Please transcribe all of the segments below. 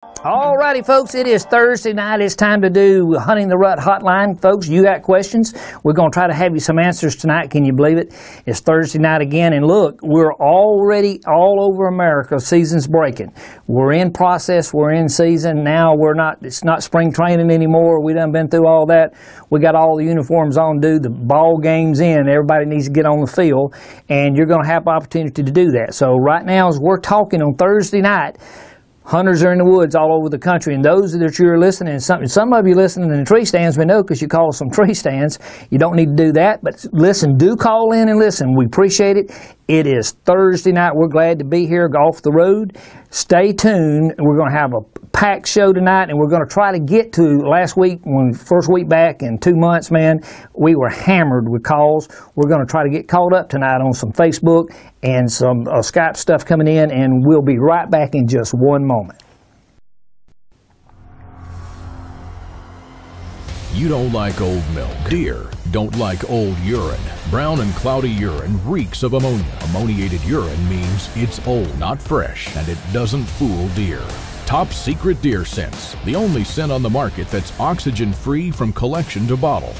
Alrighty, folks, it is Thursday night. It's time to do Hunting the Rut Hotline. Folks, you got questions. We're going to try to have you some answers tonight. Can you believe it? It's Thursday night again, and look, we're already all over America. Season's breaking. We're in process. We're in season. Now it's not spring training anymore. We done been through all that. We got all the uniforms on, dude. The ball game's in. Everybody needs to get on the field, and you're going to have the opportunity to do that. So right now, as we're talking on Thursday night, hunters are in the woods all over the country, and those that you're listening, some of you listening in the tree stands, we know because you call us some tree stands. You don't need to do that, but listen, do call in and listen. We appreciate it. It is Thursday night. We're glad to be here off the road. Stay tuned. We're going to have a packed show tonight, and we're going to try to get to last week, first week back in 2 months, man, we were hammered with calls. We're going to try to get caught up tonight on some Facebook and some Skype stuff coming in, and we'll be right back in just one moment. You don't like old milk. Deer don't like old urine. Brown and cloudy urine reeks of ammonia. Ammoniated urine means it's old, not fresh, and it doesn't fool deer. Top Secret Deer Scents, the only scent on the market that's oxygen-free from collection to bottle.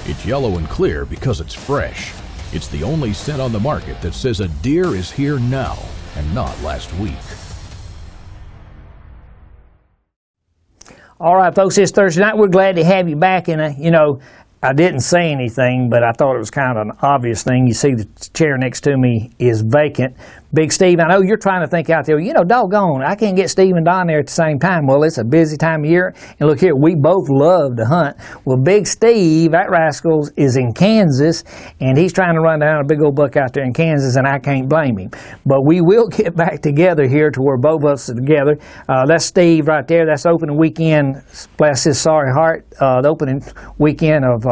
It's yellow and clear because it's fresh. It's the only scent on the market that says a deer is here now and not last week. All right, folks, it's Thursday night. We're glad to have you back. And, I didn't say anything, but I thought it was kind of an obvious thing. You see the chair next to me is vacant. Big Steve, I know you're trying to think out there, doggone, I can't get Steve and Don there at the same time. Well, it's a busy time of year. And look here, we both love to hunt. Well, Big Steve, that rascal, is in Kansas, and he's trying to run down a big old buck out there in Kansas, and I can't blame him. But we will get back together here to where both of us are together. That's Steve right there. That's opening weekend, bless his sorry heart, the opening weekend of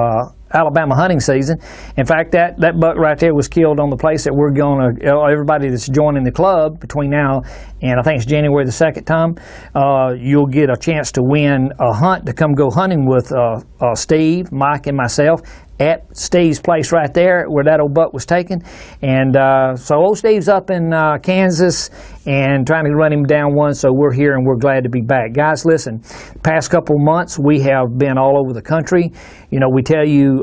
Alabama hunting season. In fact, that buck right there was killed on the place that we're going to, everybody that's joining the club between now and I think it's January the 2nd, Tom, you'll get a chance to win a hunt to come go hunting with Steve, Mike, and myself at Steve's place right there where that old buck was taken. And so old Steve's up in Kansas and trying to run him down one, so we're here and we're glad to be back. Guys, listen, past couple months we have been all over the country. We tell you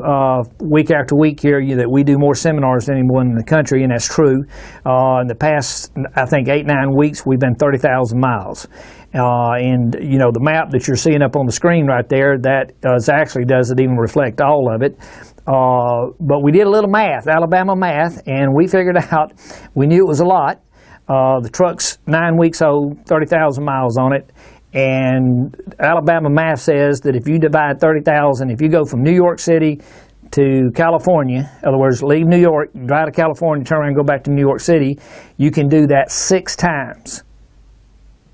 week after week here that we do more seminars than anyone in the country, and that's true. In the past, I think 8-9 weeks, we've been 30,000 miles. And the map that you're seeing up on the screen right there, that actually doesn't even reflect all of it. But we did a little math, Alabama math, and we figured out, we knew it was a lot. The truck's 9 weeks old, 30,000 miles on it. And Alabama math says that if you divide 30,000, if you go from New York City to California, in other words, leave New York, drive to California, turn around and go back to New York City, you can do that 6 times.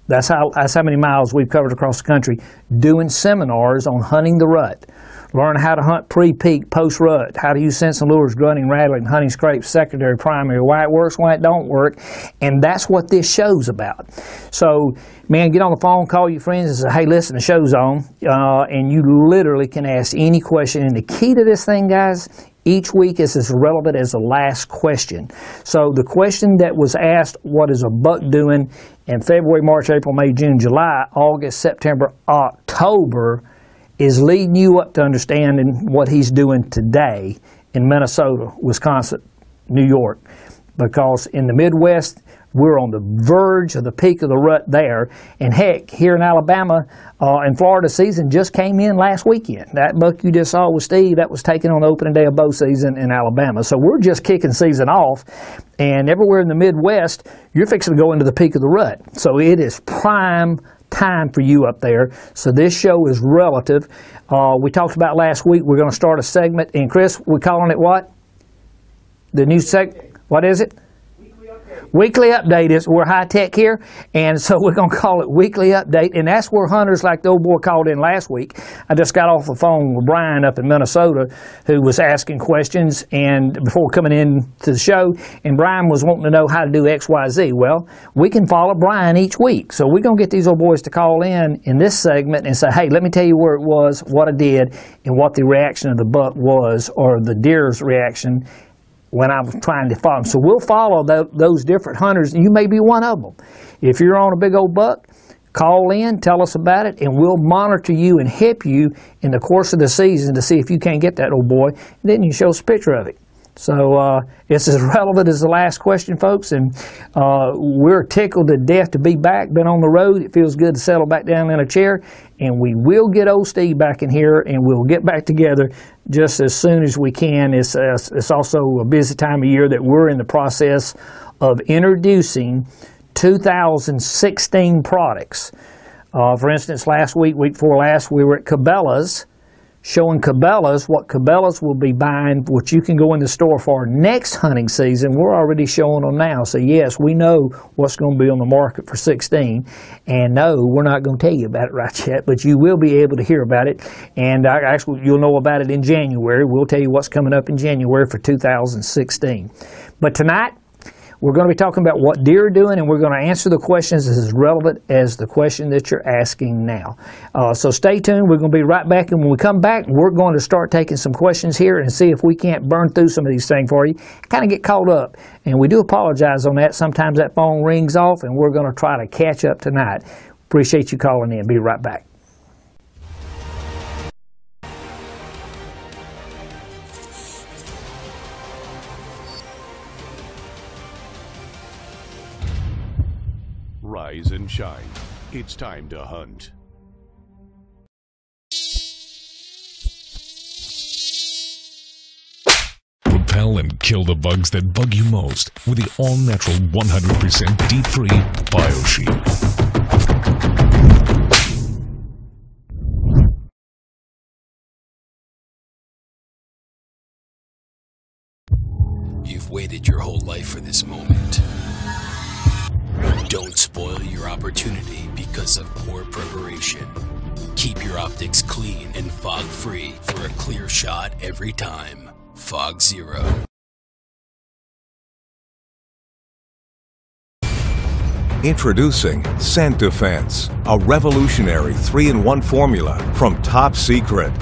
That's how many miles we've covered across the country doing seminars on hunting the rut. Learn how to hunt pre-peak, post-rut, how to use scents and lures, grunting, rattling, hunting scrapes, secondary, primary, why it works, why it don't work, and that's what this show's about. So, man, get on the phone, call your friends and say, hey, listen, the show's on, and you literally can ask any question. And the key to this thing, guys, each week is as relevant as the last question. So the question that was asked, what is a buck doing in February, March, April, May, June, July, August, September, October, is leading you up to understanding what he's doing today in Minnesota, Wisconsin, New York. Because in the Midwest, we're on the verge of the peak of the rut there. And heck, here in Alabama and Florida, season just came in last weekend. That buck you just saw with Steve, that was taken on the opening day of bow season in Alabama. So we're just kicking season off. And everywhere in the Midwest, you're fixing to go into the peak of the rut. So it is prime time for you up there. So this show is relative. We talked about last week, we're going to start a segment. And Chris, we're calling it what? The new what is it? Weekly update is, we're high tech here, and so we're going to call it weekly update, and that's where hunters like the old boy called in last week. I just got off the phone with Brian up in Minnesota who was asking questions and before coming in to the show, and Brian was wanting to know how to do XYZ. Well, we can follow Brian each week, so we're going to get these old boys to call in this segment and say, hey, let me tell you where it was, what I did, and what the reaction of the buck was, or the deer's reaction when I was trying to follow them. So we'll follow those different hunters, and you may be one of them. If you're on a big old buck, Call in, tell us about it, and we'll monitor you and help you in the course of the season to see if you can't get that old boy. And then you show us a picture of it. So it's as relevant as the last question, folks, and we're tickled to death to be back. Been on the road. It feels good to settle back down in a chair, and we will get old Steve back in here, and we'll get back together just as soon as we can. It's also a busy time of year that we're in the process of introducing 2016 products. For instance, last week before last, we were at Cabela's, showing Cabela's what Cabela's will be buying, what you can go in the store for next hunting season. We're already showing them now. So yes, we know what's going to be on the market for 16. And no, we're not going to tell you about it right yet, but you will be able to hear about it. And actually, you'll know about it in January. We'll tell you what's coming up in January for 2016. But tonight, we're going to be talking about what deer are doing, and we're going to answer the questions as relevant as the question that you're asking now. So stay tuned. We're going to be right back, and when we come back, we're going to start taking some questions here and see if we can't burn through some of these things for you. Kind of get caught up, and we do apologize on that. Sometimes that phone rings off, and we're going to try to catch up tonight. Appreciate you calling in. Be right back. Rise and shine. It's time to hunt. Repel and kill the bugs that bug you most with the all-natural 100% deep-free BioShield. You've waited your whole life for this moment. Don't spoil your opportunity because of poor preparation. Keep your optics clean and fog-free for a clear shot every time. Fog Zero. Introducing Scent Defense, a revolutionary 3-in-1 formula from Top Secret.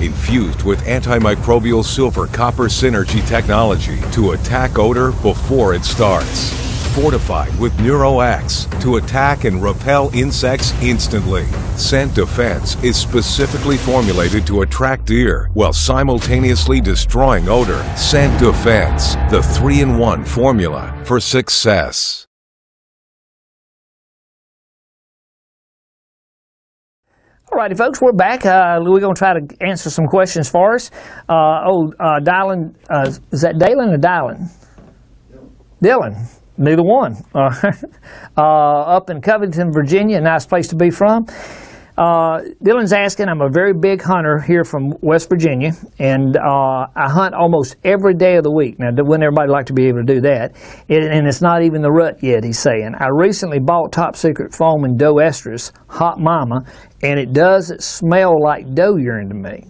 Infused with antimicrobial silver copper synergy technology to attack odor before it starts. Fortified with NeuroX to attack and repel insects instantly. Scent Defense is specifically formulated to attract deer while simultaneously destroying odor. Scent Defense, the 3-in-1 formula for success. Alrighty, folks, we're back. We're going to try to answer some questions for us. Dylan, is that Dalen or Dylan? Dylan. Neither one. Up in Covington, Virginia, a nice place to be from. Dylan's asking, I'm a very big hunter here from West Virginia, and I hunt almost every day of the week. Now, wouldn't everybody like to be able to do that? And it's not even the rut yet, he's saying. I recently bought Top Secret Foam and Doe Estrus, Hot Mama, and it doesn't smell like doe urine to me.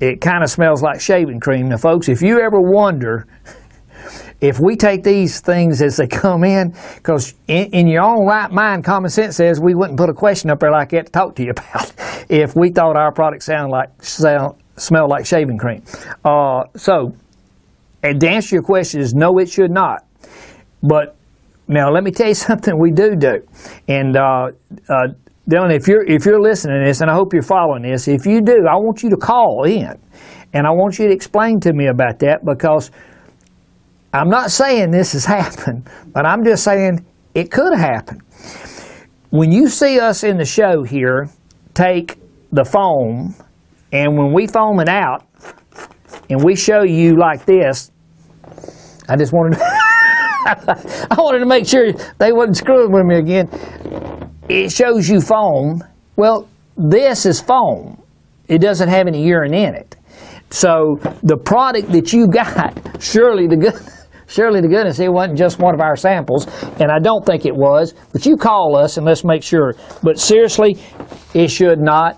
It kind of smells like shaving cream. Now, folks, if you ever wonder if we take these things as they come in, because in your own right mind, common sense says we wouldn't put a question up there like that to talk to you about if we thought our product smelled like shaving cream. So, and to answer your question is no, it should not. But now let me tell you something we do. And Dylan, if you're listening to this, and I hope you're following this, if you do, I want you to call in, and I want you to explain to me about that, because I'm not saying this has happened, but I'm just saying it could happen. When you see us in the show here take the foam, and when we foam it out, and we show you like this, I just wanted to I wanted to make sure they wasn't screwing with me again. It shows you foam. Well, this is foam. It doesn't have any urine in it. So the product that you got, surely to goodness, it wasn't just one of our samples, and I don't think it was, but you call us and let's make sure. But seriously, it should not.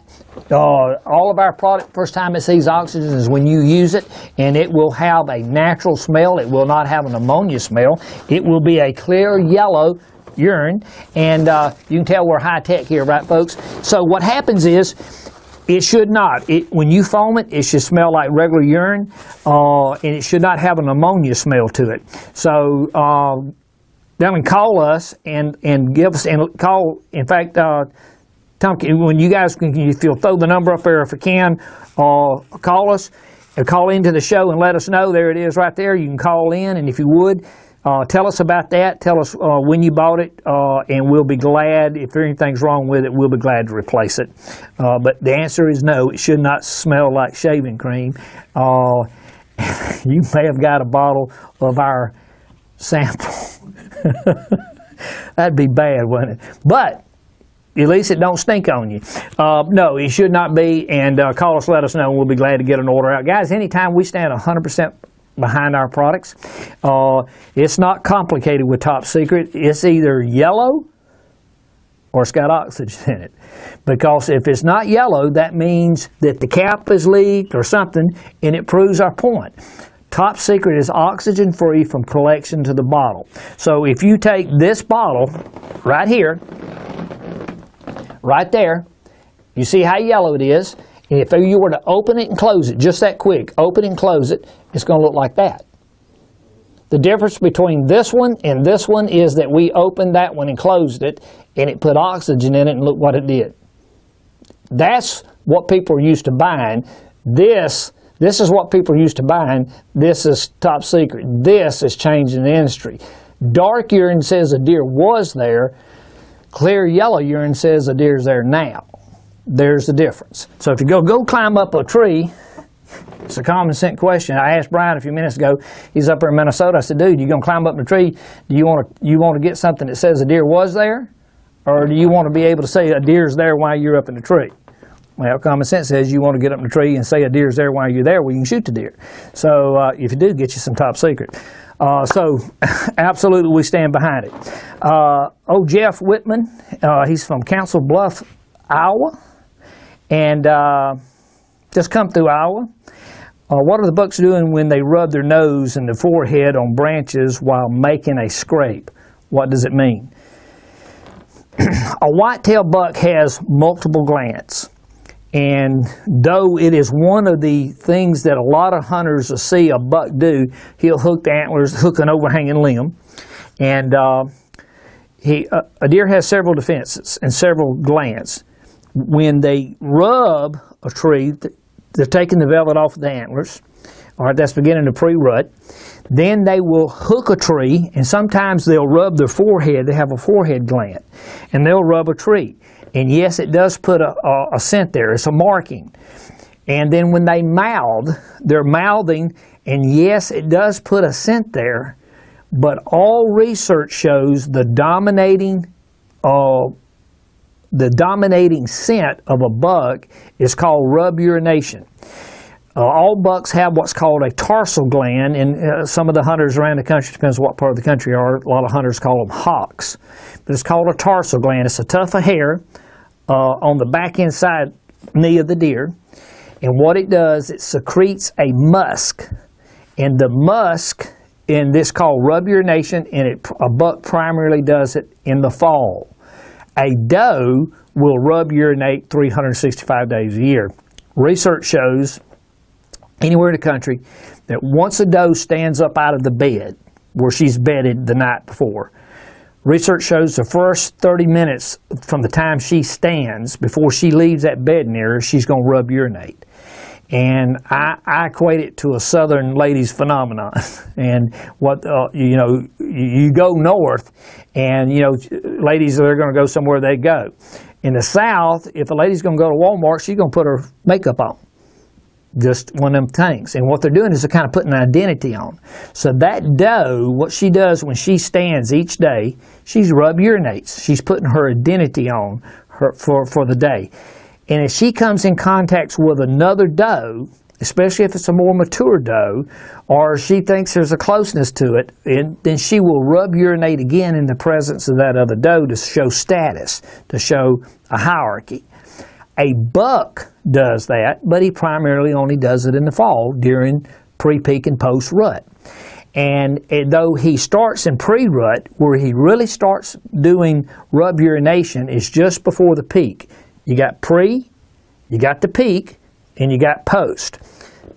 All of our product, first time it sees oxygen is when you use it, and it will have a natural smell. It will not have an ammonia smell. It will be a clear yellow urine, and you can tell we're high-tech here, right, folks? So what happens is, it should not. When you foam it, it should smell like regular urine, and it should not have an ammonia smell to it. So them and call us and give us, and call, in fact, Tom, when you guys, if you'll throw the number up there if you can, call us, or call into the show and let us know. There it is right there. You can call in, and if you would, tell us about that. Tell us when you bought it, and we'll be glad, if anything's wrong with it, we'll be glad to replace it. But the answer is no, it should not smell like shaving cream. You may have got a bottle of our sample. That'd be bad, wouldn't it? But at least it don't stink on you. No, it should not be, and call us, let us know, and we'll be glad to get an order out. Guys, anytime we stand 100% behind our products, it's not complicated with Top Secret. It's either yellow or it's got oxygen in it. Because if it's not yellow, that means that the cap is leaked or something, and it proves our point. Top Secret is oxygen free from collection to the bottle. So if you take this bottle right here, right there, you see how yellow it is, and if you were to open it and close it, just that quick, open and close it, it's going to look like that. The difference between this one and this one is that we opened that one and closed it, and it put oxygen in it, and look what it did. That's what people are used to buying. This is what people are used to buying. This is Top Secret. This is changing the industry. Dark urine says a deer was there. Clear yellow urine says a deer's there now. There's the difference. So if you go climb up a tree, it's a common sense question. I asked Brian a few minutes ago. He's up there in Minnesota. I said, dude, you gonna climb up the tree? Do you want to get something that says a deer was there, or do you want to be able to say a deer's there while you're up in the tree? Well, common sense says you want to get up in the tree and say a deer's there while you're there, where you can shoot the deer. So if you do, get you some Top Secret. So absolutely, we stand behind it. Jeff Whitman, he's from Council Bluff, Iowa, and just come through Iowa. What are the bucks doing when they rub their nose and the forehead on branches while making a scrape? What does it mean? A whitetail buck has multiple glands. And though it is one of the things that a lot of hunters will see a buck do, he'll hook the antlers, hook an overhanging limb. And a deer has several defenses and several glands. When they rub a tree, they're taking the velvet off of the antlers. All right, that's beginning to pre-rut. Then they will hook a tree, and sometimes they'll rub their forehead. They have a forehead gland, and they'll rub a tree. And yes, it does put a scent there. It's a marking. And then when they mouth, they're mouthing, and yes, it does put a scent there. But all research shows the dominating scent of a buck is called rub urination. All bucks have what's called a tarsal gland, and some of the hunters around the country, depends on what part of the country you are, a lot of hunters call them hocks. But it's called a tarsal gland. It's a tuft of hair on the back inside knee of the deer. And what it does, it secretes a musk. And the musk, in this called rub urination, and a buck primarily does it in the fall. A doe will rub urinate 365 days a year. Research shows anywhere in the country that once a doe stands up out of the bed where she's bedded the night before, research shows the first 30 minutes from the time she stands before she leaves that bedding area, she's going to rub urinate. And I equate it to a southern ladies phenomenon. And what, you go north and, ladies, they're going to go somewhere they go. In the south, if a lady's going to go to Walmart, she's going to put her makeup on. Just one of them things. And what they're doing is they're kind of putting an identity on. So that doe, what she does when she stands each day, she's rub urinates. She's putting her identity on her for the day. And if she comes in contact with another doe, especially if it's a more mature doe, or she thinks there's a closeness to it, then she will rub urinate again in the presence of that other doe to show status, to show a hierarchy. A buck does that, but he primarily only does it in the fall during pre-peak and post-rut. And though he starts in pre-rut, where he really starts doing rub urination is just before the peak. You got pre, you got the peak, and you got post.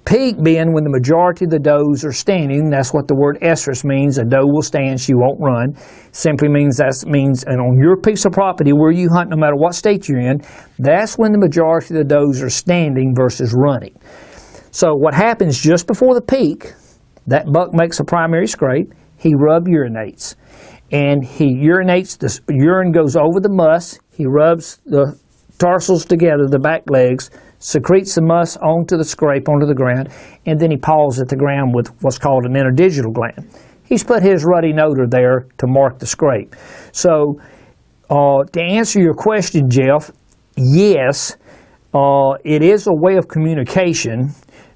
Peak being when the majority of the does are standing. That's what the word estrus means. A doe will stand, she won't run. Simply means and on your piece of property where you hunt, no matter what state you're in, that's when the majority of the does are standing versus running. So what happens just before the peak, that buck makes a primary scrape, he urinates. And he urinates, the urine goes over the muss, he rubs the tarsals together, the back legs, secretes the muss onto the scrape, onto the ground, and then he paws at the ground with what's called an interdigital gland. He's put his ruddy noter there to mark the scrape. So to answer your question, Jeff, yes, it is a way of communication,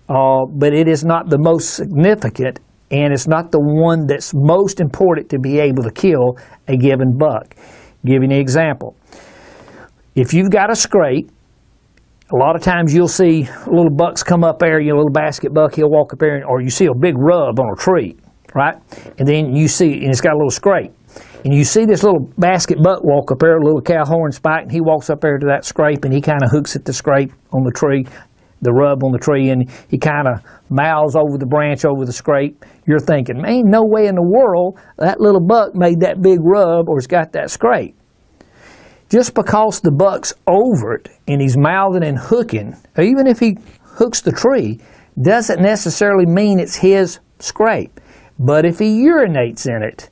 but it is not the most significant, and it's not the one that's most important to be able to kill a given buck. Give you an example. If you've got a scrape, a lot of times you'll see little bucks come up there, a little basket buck, he'll walk up there, or you see a big rub on a tree, right? And then you see, and it's got a little scrape. And you see this little basket buck walk up there, a little cow horn spike, and he walks up there to that scrape, and he kind of hooks at the scrape on the tree, the rub on the tree, and he kind of mouths over the branch, over the scrape. You're thinking, man, no way in the world that little buck made that big rub or has got that scrape. Just because the buck's over it and he's mouthing and hooking, or even if he hooks the tree, doesn't necessarily mean it's his scrape. But if he urinates in it,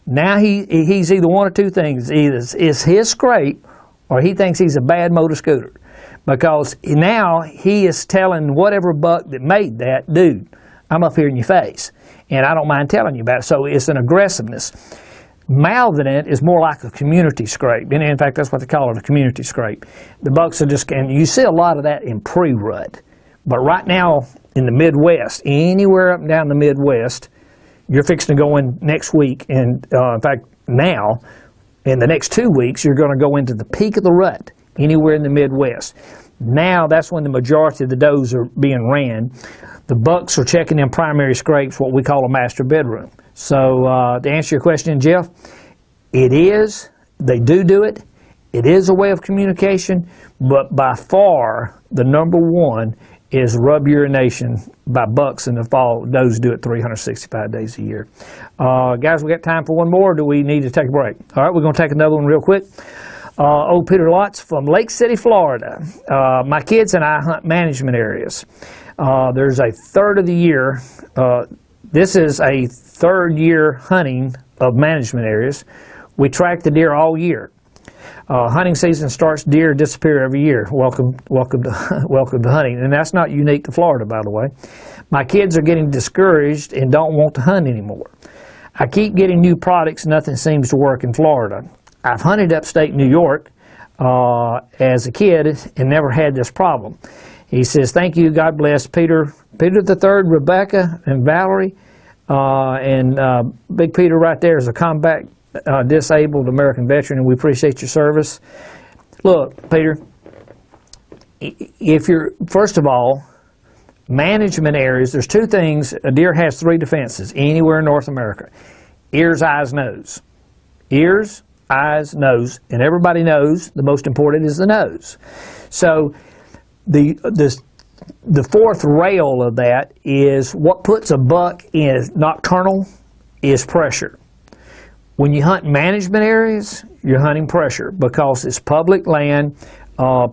now he's either one or two things. Either it's his scrape or he thinks he's a bad motor scooter. Because now he is telling whatever buck that made that, dude, I'm up here in your face, and I don't mind telling you about it. So it's an aggressiveness. Mouthing it is more like a community scrape. And in fact, that's what they call it, a community scrape. The bucks are just, and you see a lot of that in pre-rut. But right now in the Midwest, anywhere up and down the Midwest, you're fixing to go in next week, and in fact now, in the next 2 weeks, you're going to go into the peak of the rut. Anywhere in the Midwest. Now that's when the majority of the does are being ran. The bucks are checking in primary scrapes, what we call a master bedroom. So to answer your question, Jeff, it is, they do it. It is a way of communication, but by far the number one is rub urination by bucks in the fall. Does do it 365 days a year. Guys, we got time for one more, or do we need to take a break? All right, we're going to take another one real quick. Old Peter Lotz from Lake City, Florida. My kids and I hunt management areas. There's a third of the year. This is a third year hunting of management areas. We track the deer all year. Hunting season starts, deer disappear every year. Welcome to hunting. And that's not unique to Florida, by the way. My kids are getting discouraged and don't want to hunt anymore. I keep getting new products, nothing seems to work in Florida. I've hunted upstate New York as a kid and never had this problem. He says, thank you, God bless, Peter the Third, Rebecca, and Valerie. Big Peter right there is a combat disabled American veteran, and we appreciate your service. Look, Peter, if you're, first of all, management areas, there's two things. A deer has three defenses anywhere in North America. Ears, eyes, nose. Ears, eyes, nose, and everybody knows the most important is the nose. So the fourth rail of that is what puts a buck in nocturnal is pressure. When you hunt management areas, you're hunting pressure because it's public land.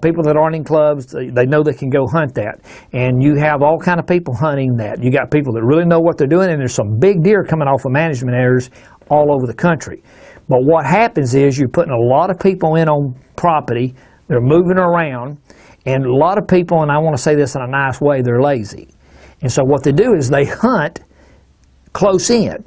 People that aren't in clubs, they know they can go hunt that. And you have all kind of people hunting that. You got people that really know what they're doing, and there's some big deer coming off of management areas all over the country. But what happens is you're putting a lot of people in on property, they're moving around, and a lot of people, and I want to say this in a nice way, they're lazy. And so what they do is they hunt close in.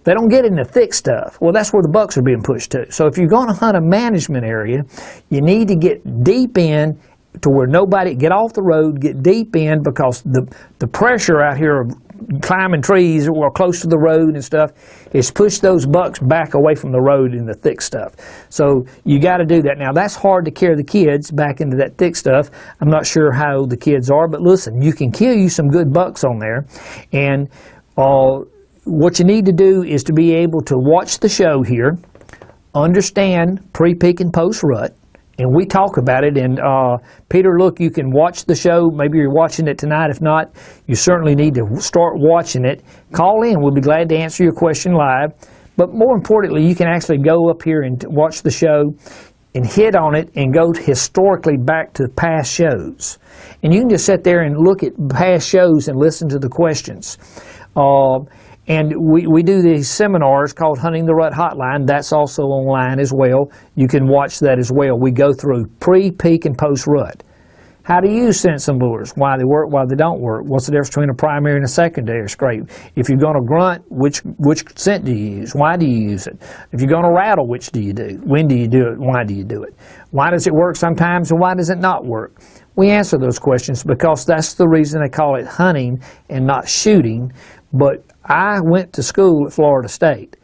They don't get into thick stuff. Well, that's where the bucks are being pushed to. So if you're going to hunt a management area, you need to get deep in to where nobody, get off the road, get deep in, because the pressure out here of climbing trees or close to the road and stuff is push those bucks back away from the road in the thick stuff. So you got to do that. Now that's hard to carry the kids back into that thick stuff. I'm not sure how old the kids are, but listen, you can kill you some good bucks on there. And what you need to do is to be able to watch the show here, understand pre-peak and post-rut, and we talk about it. And Peter, look, you can watch the show. Maybe you're watching it tonight. If not, you certainly need to start watching it. Call in. We'll be glad to answer your question live. But more importantly, you can actually go up here and watch the show and hit on it and go historically back to past shows. And you can just sit there and look at past shows and listen to the questions. And we do these seminars called Hunting the Rut Hotline. That's also online as well. You can watch that as well. We go through pre, peak, and post-rut. How to use scents and lures, why they work, why they don't work. What's the difference between a primary and a secondary scrape? If you're going to grunt, which scent do you use? Why do you use it? If you're going to rattle, which do you do? When do you do it? Why do you do it? Why does it work sometimes and why does it not work? We answer those questions because that's the reason they call it hunting and not shooting. But I went to school at Florida State.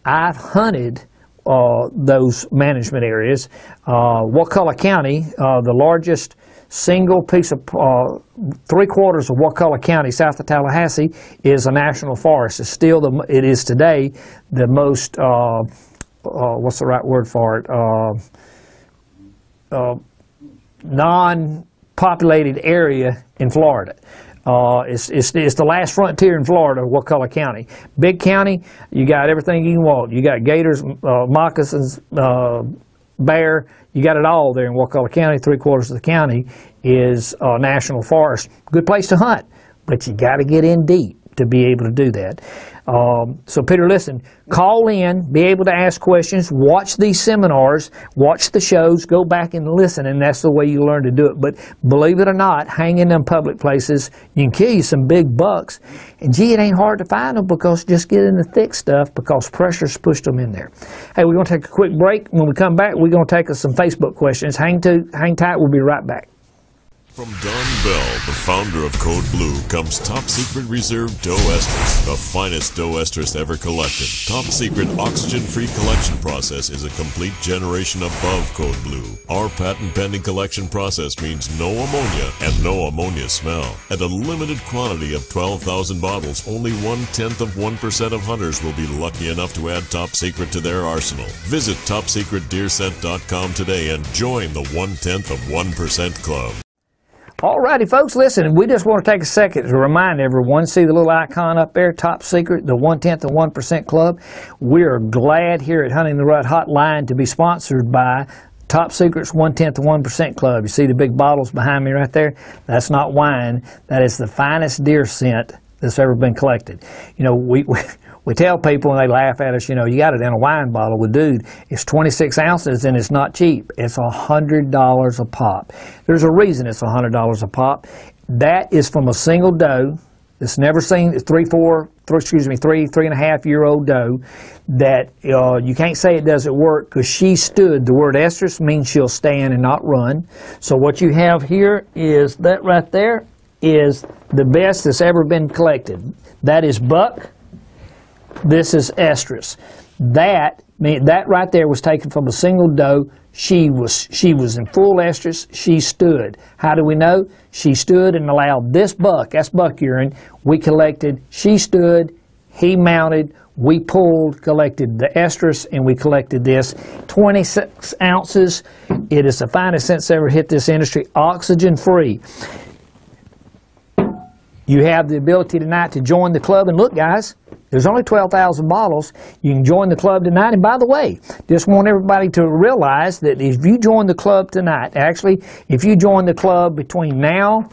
I've hunted those management areas. Wakulla County, the largest single piece of 3/4 of Wakulla County, south of Tallahassee, is a national forest. It's still it is today the most what's the right word for it? Non-populated area in Florida. It's the last frontier in Florida, Wakulla County. Big county, you got everything you want. You got gators, moccasins, bear. You got it all there in Wakulla County. 3/4 of the county is national forest. Good place to hunt, but you got to get in deep to be able to do that. So Peter, listen, call in, be able to ask questions, watch these seminars, watch the shows, go back and listen, and that's the way you learn to do it. But believe it or not, hang in them public places, you can kill you some big bucks. And gee, it ain't hard to find them because just get in the thick stuff because pressure's pushed them in there. Hey, we're going to take a quick break. When we come back, we're going to take us some Facebook questions. Hang tight, we'll be right back. From Don Bell, the founder of Code Blue, comes Top Secret Reserve Doe Estrus, the finest doe estrus ever collected. Top Secret oxygen-free collection process is a complete generation above Code Blue. Our patent-pending collection process means no ammonia and no ammonia smell. At a limited quantity of 12,000 bottles, only 1/10% of hunters will be lucky enough to add Top Secret to their arsenal. Visit TopSecretDeerScent.com today and join the 1/10% Club. Alrighty, folks, listen, we just want to take a second to remind everyone, see the little icon up there, Top Secret, the 1/10% Club. We are glad here at Hunting the Rut Hotline to be sponsored by Top Secret's 1/10% Club. You see the big bottles behind me right there? That's not wine. That is the finest deer scent that's ever been collected. You know, we tell people and they laugh at us, you know, you got it in a wine bottle. Well, dude, it's 26 ounces and it's not cheap. It's $100 a pop. There's a reason it's $100 a pop. That is from a single doe that's never seen, 3.5-year-old doe that you can't say it doesn't work because she stood. The word estrus means she'll stand and not run. So what you have here is that right there is the best that's ever been collected. That is buck. This is estrus. That right there was taken from a single doe. She was in full estrus. She stood. How do we know? She stood and allowed this buck, that's buck urine, we collected. She stood, he mounted, we pulled, collected the estrus, and we collected this. 26 ounces. It is the finest since ever hit this industry. Oxygen free. You have the ability tonight to join the club. And look, guys, there's only 12,000 bottles. You can join the club tonight. And by the way, just want everybody to realize that if you join the club tonight, actually, if you join the club between now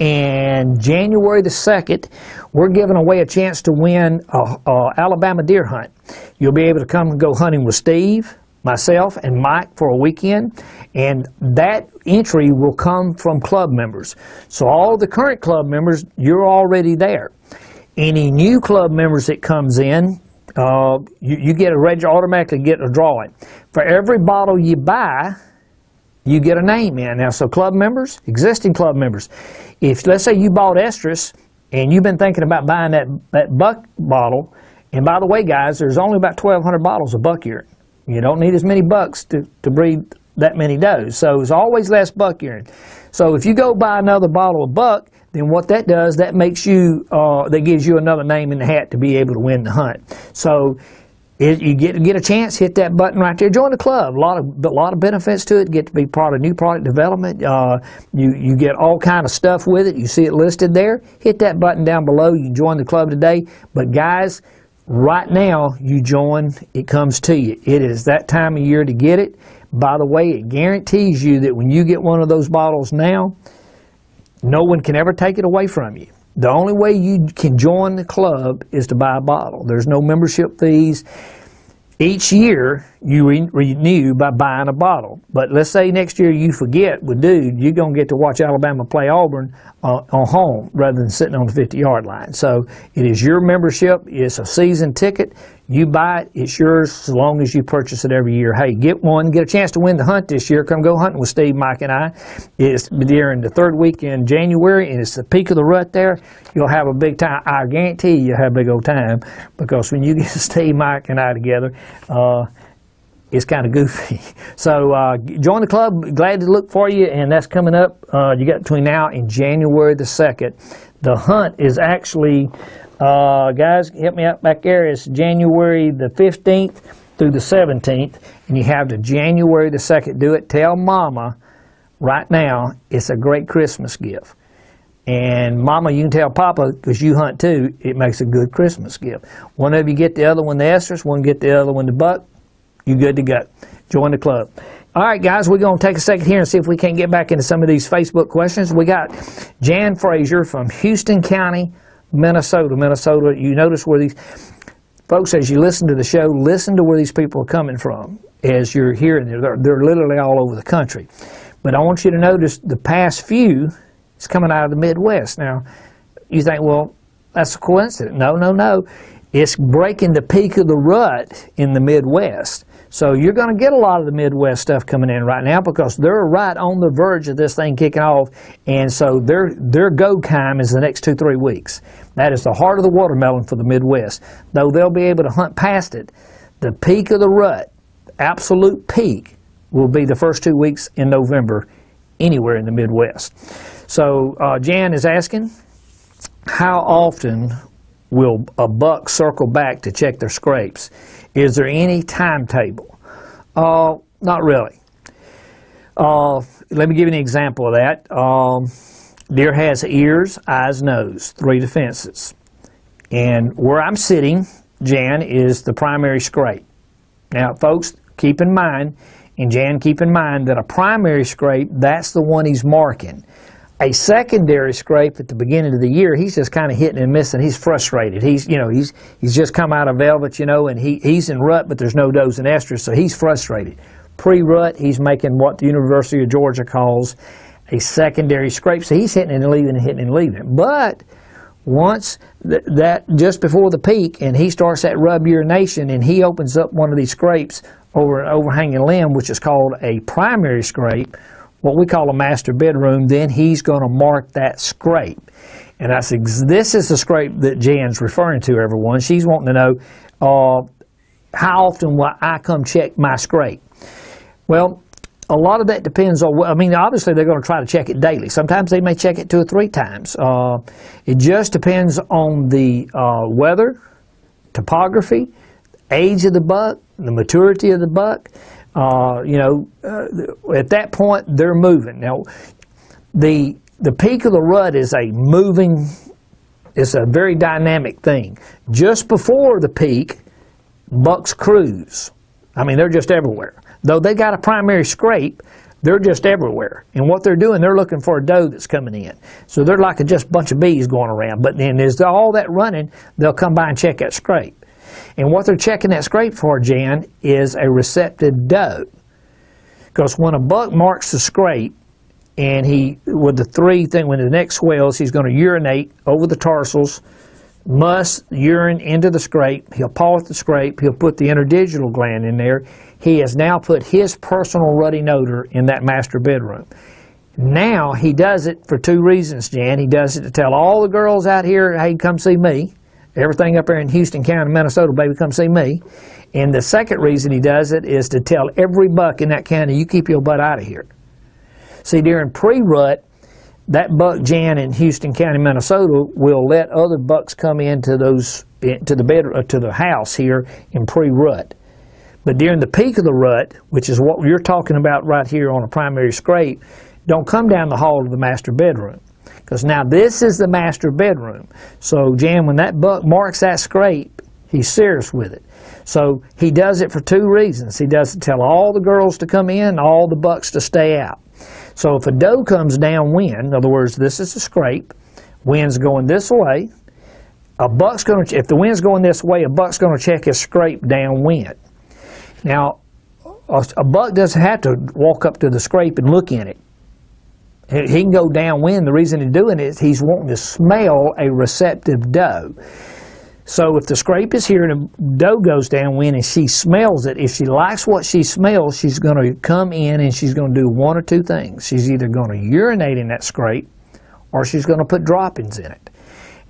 and January the 2nd, we're giving away a chance to win a Alabama deer hunt. You'll be able to come and go hunting with Steve, myself, and Mike for a weekend, and that entry will come from club members. So all the current club members, you're already there. Any new club members that comes in, you get automatically get a drawing. For every bottle you buy, you get a name in. Now, so club members, existing club members, if let's say you bought estrus and you've been thinking about buying that buck bottle, and by the way, guys, there's only about 1,200 bottles of buck urine. You don't need as many bucks to breed that many does. So it's always less buck urine. So if you go buy another bottle of buck, then what that does, that makes you, that gives you another name in the hat to be able to win the hunt. So You get a chance, hit that button right there. Join the club. A lot of benefits to it. Get to be part of new product development. You get all kind of stuff with it. You see it listed there. Hit that button down below. You can join the club today. But guys, right now you join, it comes to you. It is that time of year to get it. By the way, it guarantees you that when you get one of those bottles now, no one can ever take it away from you. The only way you can join the club is to buy a bottle. There's no membership fees. Each year, you renew by buying a bottle. But let's say next year you forget, well, dude, you're going to get to watch Alabama play Auburn on home rather than sitting on the 50-yard line. So it is your membership. It's a season ticket. You buy it, it's yours as long as you purchase it every year. Hey, get one, get a chance to win the hunt this year. Come go hunting with Steve, Mike, and I. It's during the third week in January, and it's the peak of the rut there. You'll have a big time. I guarantee you'll have a big old time, because when you get Steve, Mike, and I together, it's kind of goofy. So join the club. Glad to look for you, and that's coming up. You got between now and January the 2nd. The hunt is actually... guys, help me out back there. It's January the 15th through the 17th, and you have to January the 2nd. Do it. Tell Mama right now it's a great Christmas gift. And Mama, you can tell Papa, because you hunt too, it makes a good Christmas gift. One of you get the other one the estrus, one get the other one the buck, you good to go. Join the club. All right, guys, we're going to take a second here and see if we can't get back into some of these Facebook questions. We got Jan Frazier from Houston County, Minnesota. You notice where these folks, as you listen to the show, listen to where these people are coming from as you're hearing them. They're literally all over the country. But I want you to notice the past few is coming out of the Midwest. Now, you think, well, that's a coincidence. No. It's breaking the peak of the rut in the Midwest. So you're going to get a lot of the Midwest stuff coming in right now, because they're right on the verge of this thing kicking off. And so their go time is the next 2-3 weeks. That is the heart of the watermelon for the Midwest. Though they'll be able to hunt past it, the peak of the rut, absolute peak, will be the first 2 weeks in November anywhere in the Midwest. So Jan is asking, how often will a buck circle back to check their scrapes? Is there any timetable? Not really. Let me give you an example of that. Deer has ears, eyes, nose, 3 defenses. And where I'm sitting, Jan, is the primary scrape. Now, folks, keep in mind, and Jan, keep in mind that a primary scrape, that's the one he's marking. A secondary scrape at the beginning of the year, he's just kind of hitting and missing. He's frustrated. He's just come out of velvet, and he's in rut, but there's no does and estrus, so he's frustrated. Pre-rut, he's making what the University of Georgia calls a secondary scrape. So he's hitting and leaving and hitting and leaving. But once that just before the peak, and he starts that rub urination, and he opens up one of these scrapes over an overhanging limb, which is called a primary scrape, what we call a master bedroom, then he's going to mark that scrape. And this is the scrape that Jan's referring to, everyone. She's wanting to know, how often will I come check my scrape? Well, a lot of that depends on, obviously they're going to try to check it daily. Sometimes they may check it 2 or 3 times. It just depends on the weather, topography, age of the buck, the maturity of the buck. At that point, they're moving. Now, the peak of the rut is it's a very dynamic thing. Just before the peak, bucks cruise. They're just everywhere. Though they got a primary scrape, they're just everywhere. And what they're doing, they're looking for a doe that's coming in. So they're like just a bunch of bees going around. But then as all that running, they'll come by and check that scrape. And what they're checking that scrape for, Jan, is a receptive doe. Because when a buck marks the scrape, and when the neck swells, he's going to urinate over the tarsals, must urine into the scrape. He'll paw at the scrape. He'll put the interdigital gland in there. He has now put his personal ruddy noter in that master bedroom. Now he does it for 2 reasons, Jan. He does it to tell all the girls out here, hey, come see me. Everything up there in Houston County, Minnesota, baby, come see me. And the second reason he does it is to tell every buck in that county, you keep your butt out of here. See, during pre-rut, that buck, Jan, in Houston County, Minnesota, will let other bucks come into those to the house here in pre-rut. But during the peak of the rut, which is what you're talking about right here on a primary scrape, don't come down the hall to the master bedroom. Because now this is the master bedroom. So Jan, when that buck marks that scrape, he's serious with it. So he does it for two reasons. He does it to tell all the girls to come in, all the bucks to stay out. So if a doe comes downwind, in other words, this is a scrape, wind's going this way, if the wind's going this way, a buck's going to check his scrape downwind. Now, a buck doesn't have to walk up to the scrape and look in it. He can go downwind. The reason he's doing it is he's wanting to smell a receptive doe. So if the scrape is here and a doe goes downwind and she smells it, if she likes what she smells, she's going to come in and she's going to do one or two things. She's either going to urinate in that scrape or she's going to put droppings in it.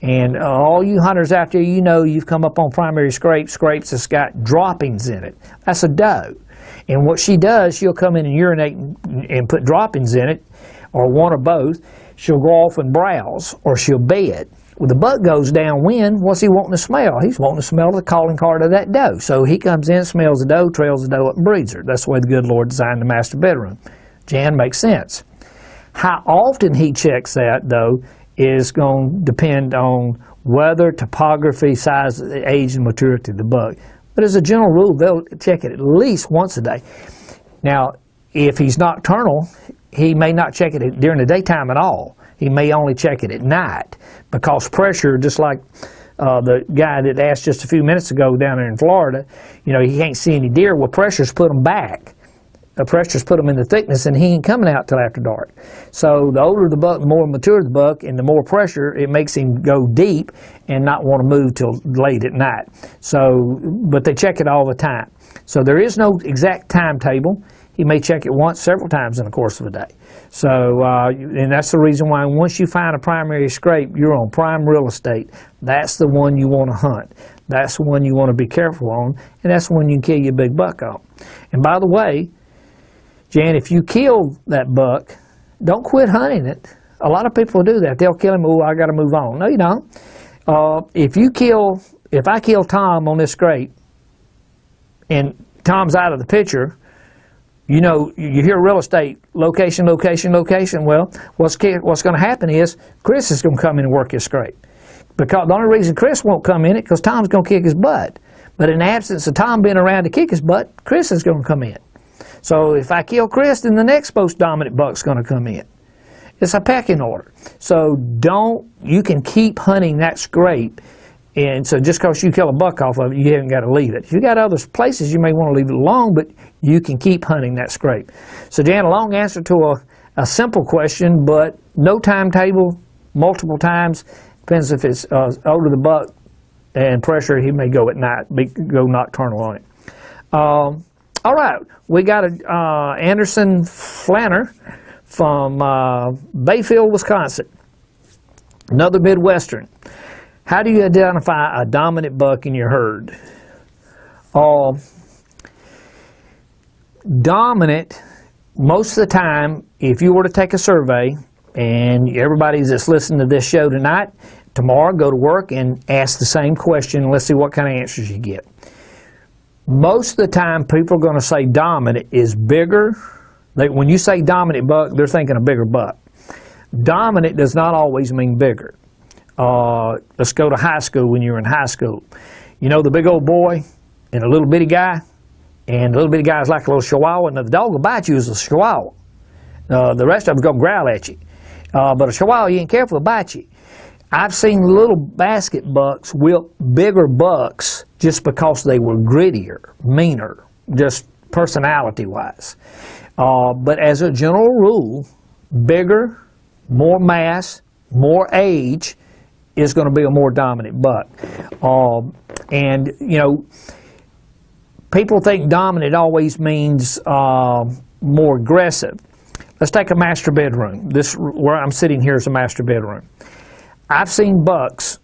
And all you hunters out there, you know you've come up on primary scrapes that's got droppings in it. That's a doe. And what she does, she'll come in and urinate and put droppings in it, or one or both. She'll go off and browse, or she'll bed. When the buck goes downwind, what's he wanting to smell? He's wanting to smell the calling card of that doe. So he comes in, smells the doe, trails the doe up and breeds her. That's the way the good Lord designed the master bedroom. Jan, makes sense. How often he checks that, though, is going to depend on weather, topography, size, age, and maturity of the buck. But as a general rule, they'll check it at least once a day. Now, if he's nocturnal, he may not check it during the daytime at all. He may only check it at night because pressure, just like the guy that asked just a few minutes ago down there in Florida, you know, he can't see any deer. Well, pressure's put them back. The pressure's put them in the thickness, and he ain't coming out till after dark. So the older the buck, the more mature the buck, and the more pressure, it makes him go deep and not want to move till late at night. So, but they check it all the time. So there is no exact timetable. He may check it once, several times in the course of a day. So, and that's the reason why once you find a primary scrape, you're on prime real estate. That's the one you want to hunt. That's the one you want to be careful on, and that's the one you can kill your big buck on. And by the way, Jan, if you kill that buck, don't quit hunting it. A lot of people do that. They'll kill him, oh, I got to move on. No, you don't. If I kill Tom on this scrape, and Tom's out of the picture, you know, you hear real estate, location, location, location. Well, what's going to happen is Chris is going to come in and work his scrape. Because the only reason Chris won't come in it because Tom's going to kick his butt. But in the absence of Tom being around to kick his butt, Chris is going to come in. So if I kill Chris, then the next most dominant buck's going to come in. It's a pecking order. So you can keep hunting that scrape. And so just because you kill a buck off of it, you haven't got to leave it. If you got other places, you may want to leave it alone, but you can keep hunting that scrape. So Jan, a long answer to a simple question, but no timetable, multiple times. Depends if it's older the buck and pressure, he may go at night, go nocturnal on it. All right, we got Anderson Flanner from Bayfield, Wisconsin. Another Midwestern. How do you identify a dominant buck in your herd? Dominant, most of the time, if you were to take a survey, and everybody that's listening to this show tonight, tomorrow go to work and ask the same question, and let's see what kind of answers you get. Most of the time, people are going to say dominant is bigger. When you say dominant buck, they're thinking a bigger buck. Dominant does not always mean bigger. Let's go to high school when you were in high school. You know the big old boy and a little bitty guy? And the little bitty guy is like a little chihuahua, and the dog will bite you as a chihuahua. The rest of them go growl at you. But a chihuahua, you ain't careful, will bite you. I've seen little basket bucks whip bigger bucks just because they were grittier, meaner, just personality-wise. But as a general rule, bigger, more mass, more age is going to be a more dominant buck. And, you know, people think dominant always means more aggressive. Let's take a master bedroom. This, where I'm sitting here, is a master bedroom. I've seen bucks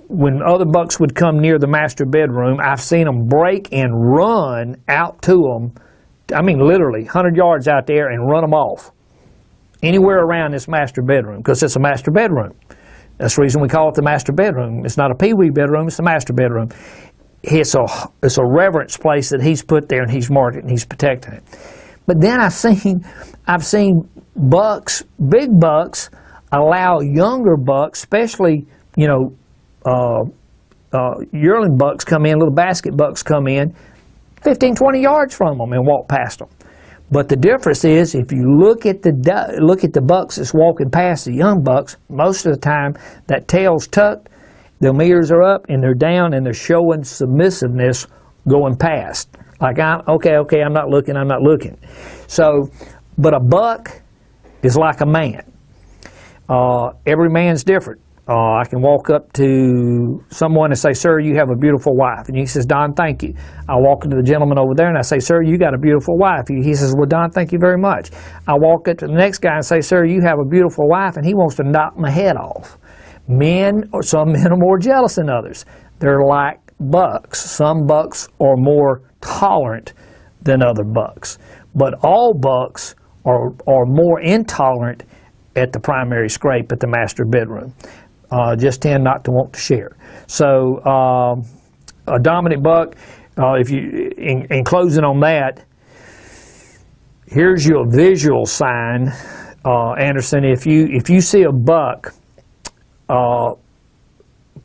when other bucks would come near the master bedroom, I've seen them break and run out to them. I mean, literally 100 yards out there and run them off anywhere around this master bedroom, because it's a master bedroom. That's the reason we call it the master bedroom. It's not a pee-wee bedroom, it's the master bedroom. It's a reverence place that he's put there, and he's marked it, and he's protecting it. But then I've seen bucks, big bucks, allow younger bucks, especially, yearling bucks come in, little basket bucks come in, 15, 20 yards from them and walk past them. But the difference is, if you look at the bucks that's walking past the young bucks, most of the time that tail's tucked, their ears are up, and they're down, and they're showing submissiveness going past. Like, okay, I'm not looking. So, but a buck is like a man. Every man's different. I can walk up to someone and say, "Sir, you have a beautiful wife." And he says, "Don, thank you." I walk into the gentleman over there and I say, "Sir, you got a beautiful wife." He says, "Well, Don, thank you very much." I walk up to the next guy and say, "Sir, you have a beautiful wife," and he wants to knock my head off. Some men are more jealous than others. They're like bucks. Some bucks are more tolerant than other bucks. But all bucks are more intolerant at the primary scrape at the master bedroom. Just tend not to want to share. So a dominant buck, if you in closing on that, here's your visual sign, Anderson. If you see a buck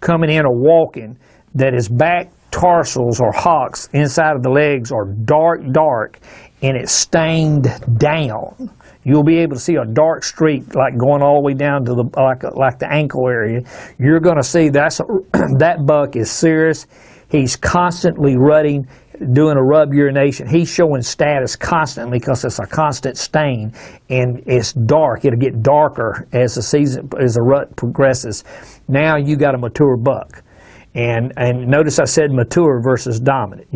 coming in or walking that his back tarsals or hocks inside of the legs are dark and it's stained down, you'll be able to see a dark streak like going all the way down to like the ankle area. You're going to see that buck is serious. He's constantly rutting, doing a rub urination. He's showing status constantly because it's a constant stain, and it's dark. It'll get darker as the rut progresses. Now you got a mature buck. And notice I said mature versus dominant.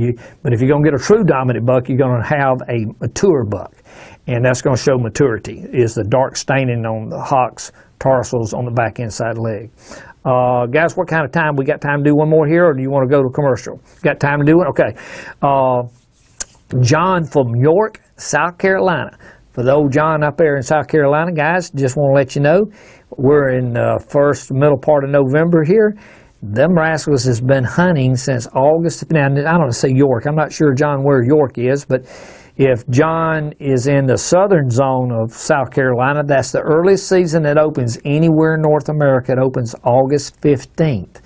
But if you're going to get a true dominant buck, you're going to have a mature buck. And that's going to show maturity, is the dark staining on the hocks, tarsals on the back inside leg. Guys, what kind of time? We got time to do one more here, or do you want to go to commercial? Got time to do it? Okay. John from York, South Carolina. For the old John up there in South Carolina, guys, just want to let you know, we're in the middle part of November here. Them rascals has been hunting since August. Now, I don't say York. I'm not sure, John, where York is, but if John is in the southern zone of South Carolina, that's the earliest season that opens anywhere in North America. It opens August 15th.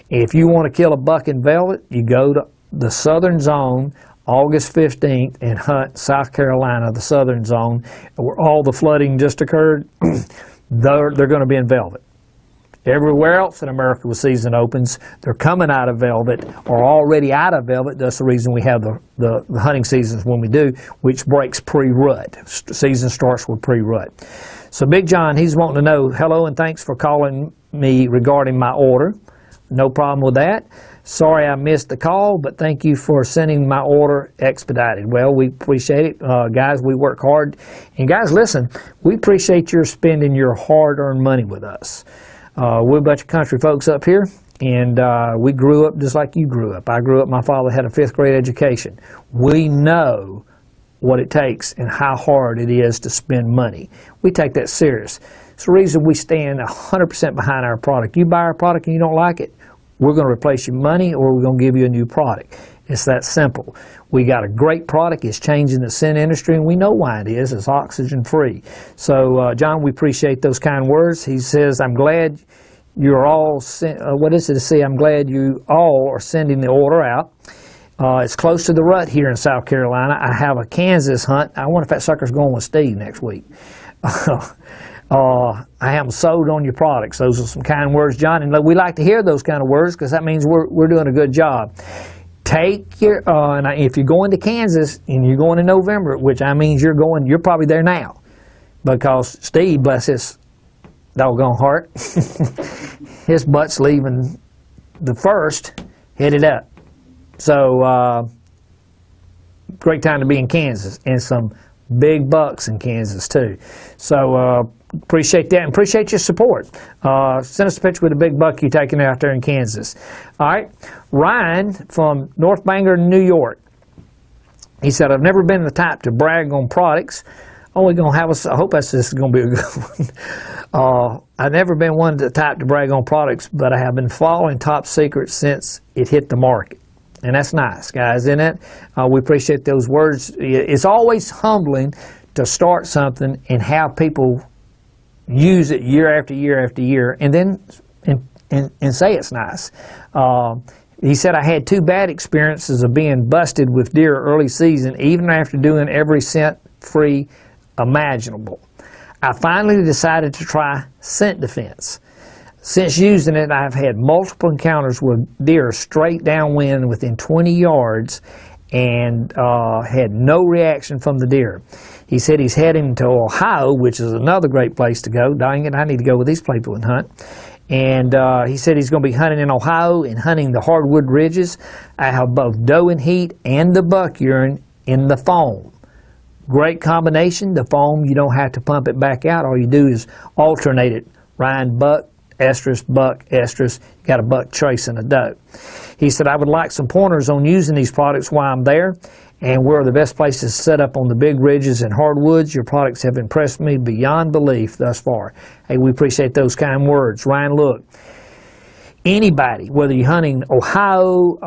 If you want to kill a buck in velvet, you go to the southern zone August 15th and hunt South Carolina, the southern zone, where all the flooding just occurred. They're going to be in velvet. Everywhere else in America when season opens, they're coming out of velvet or already out of velvet. That's the reason we have the hunting seasons when we do, which breaks pre-rut. Season starts with pre-rut. So Big John, he's wanting to know, hello and thanks for calling me regarding my order. No problem with that. Sorry I missed the call, but thank you for sending my order expedited. Well, we appreciate it. Guys, we work hard. And guys, listen, we appreciate your spending your hard-earned money with us. We're a bunch of country folks up here, and we grew up just like you grew up. I grew up, my father had a 5th grade education. We know what it takes and how hard it is to spend money. We take that serious. It's the reason we stand 100% behind our product. You buy our product and you don't like it, we're going to replace your money or we're going to give you a new product. It's that simple. We got a great product. It's changing the scent industry, and we know why it is. It's oxygen-free. So, John, we appreciate those kind words. He says, I'm glad you're all, what is it to say? I'm glad you all are sending the order out. It's close to the rut here in South Carolina. I have a Kansas hunt. I wonder if that sucker's going with Steve next week. I am sold on your products. Those are some kind words, John, and we like to hear those kind of words because that means we're doing a good job. Take your, and if you're going to Kansas and you're going in November, which I means you're probably there now, because Steve, bless his doggone heart, his butt's leaving the 1st, headed up. So, great time to be in Kansas, and some big bucks in Kansas too. So, appreciate that and appreciate your support. Send us a picture with a big buck you're taking out there in Kansas. All right. Ryan from North Bangor, New York. He said, I've never been the type to brag on products. Only going to have I hope this is going to be a good one. I've never been one to type to brag on products, but I have been following Top Secret since it hit the market. And that's nice, guys, isn't it? We appreciate those words. It's always humbling to start something and have people use it year after year after year, and then and say it's nice. He said, I had 2 bad experiences of being busted with deer early season, even after doing every scent free imaginable. I finally decided to try scent defense. Since using it, I've had multiple encounters with deer straight downwind within 20 yards and had no reaction from the deer. He said he's heading to Ohio, which is another great place to go. Dang it, I need to go with these people and hunt. And he said he's going to be hunting in Ohio and hunting the hardwood ridges. I have both doe and heat and the buck urine in the foam. Great combination. The foam, you don't have to pump it back out. All you do is alternate it. Ryan, buck, estrus, buck, estrus. You got a buck chasing a doe. He said, I would like some pointers on using these products while I'm there and where are the best places to set up on the big ridges and hardwoods. Your products have impressed me beyond belief thus far. Hey, we appreciate those kind words. Ryan, look, anybody, whether you're hunting Ohio,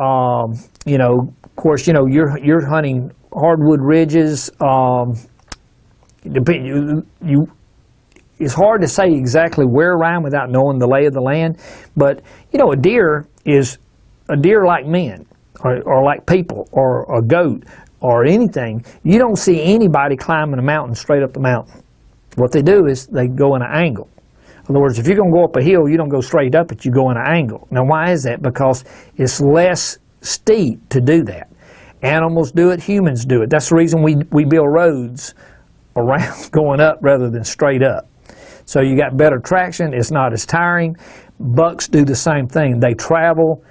you know, of course, you know, you're hunting hardwood ridges. It's hard to say exactly where around without knowing the lay of the land, but you know, a deer is a deer like men, or like people, or a goat, or anything. You don't see anybody climbing a mountain straight up the mountain. What they do is they go in an angle. In other words, if you're going to go up a hill, you don't go straight up it, you go in an angle. Now, why is that? Because it's less steep to do that. Animals do it, humans do it. That's the reason we build roads around going up rather than straight up. So you got better traction, it's not as tiring. Bucks do the same thing. They travel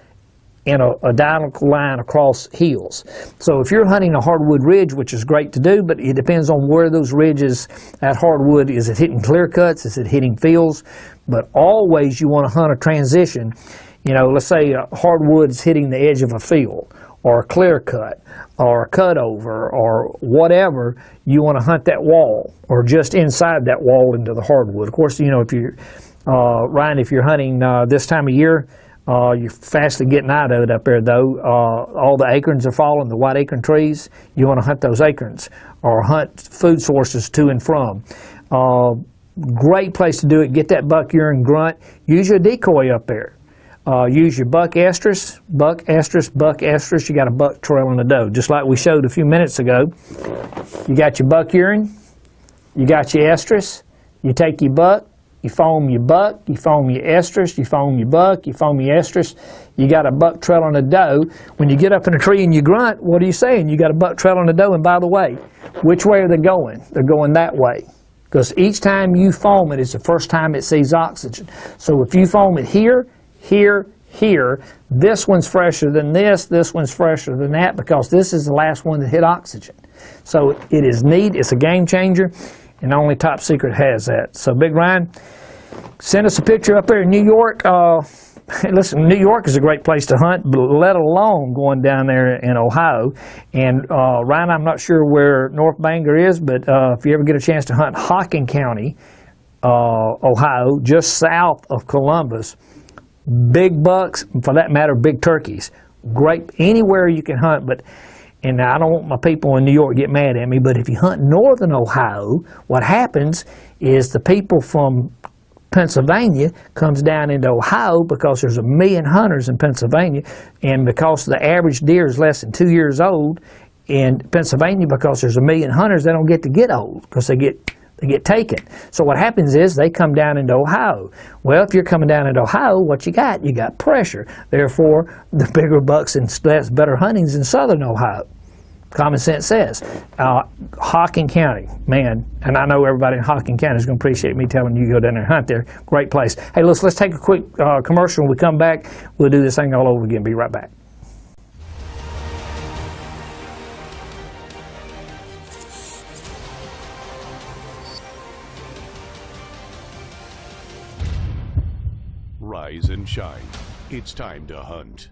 in a identical line across hills. So if you're hunting a hardwood ridge, which is great to do, but it depends on where those ridges at hardwood, is it hitting clear cuts, is it hitting fields? But always you want to hunt a transition. You know, let's say hardwood is hitting the edge of a field, or a clear cut, or a cut over, or whatever. You want to hunt that wall, or just inside that wall into the hardwood. Of course, you know, if you're, Ryan, if you're hunting this time of year, you're fastly getting out of it up there, though. All the acorns are falling, the white acorn trees. You want to hunt those acorns, or hunt food sources to and from. Great place to do it. Get that buck urine grunt. Use your decoy up there. Use your buck estrus, buck estrus, buck estrus. You got a buck trailing a doe, just like we showed a few minutes ago. You got your buck urine, you got your estrus. You take your buck, you foam your buck, you foam your estrus, you foam your buck, you foam your estrus. You got a buck trailing a doe. When you get up in a tree and you grunt, what are you saying? You got a buck trailing a doe, and by the way, which way are they going? They're going that way. Because each time you foam it, it's the first time it sees oxygen. So if you foam it here, here, here, this one's fresher than this one's fresher than that, because this is the last one that hit oxygen. So it is neat, it's a game changer, and only Top Secret has that. So Big Ryan, send us a picture up there in New York. Listen, New York is a great place to hunt, but let alone going down there in Ohio. And Ryan, I'm not sure where North Bangor is, but if you ever get a chance to hunt Hocking County, Ohio, just south of Columbus, big bucks, for that matter, big turkeys. Great, anywhere you can hunt, but, and I don't want my people in New York to get mad at me, but if you hunt northern Ohio, what happens is the people from Pennsylvania comes down into Ohio because there's 1 million hunters in Pennsylvania, and because the average deer is less than 2 years old in Pennsylvania, because there's 1 million hunters, they don't get to get old because they get taken. So what happens is they come down into Ohio. Well, if you're coming down into Ohio, what you got? You got pressure. Therefore, the bigger bucks and better huntings in southern Ohio. Common sense says. Hocking County, man, and I know everybody in Hocking County is going to appreciate me telling you to go down there and hunt there. Great place. Hey, let's take a quick commercial. When we come back, we'll do this thing all over again. Be right back. Rise and shine. It's time to hunt.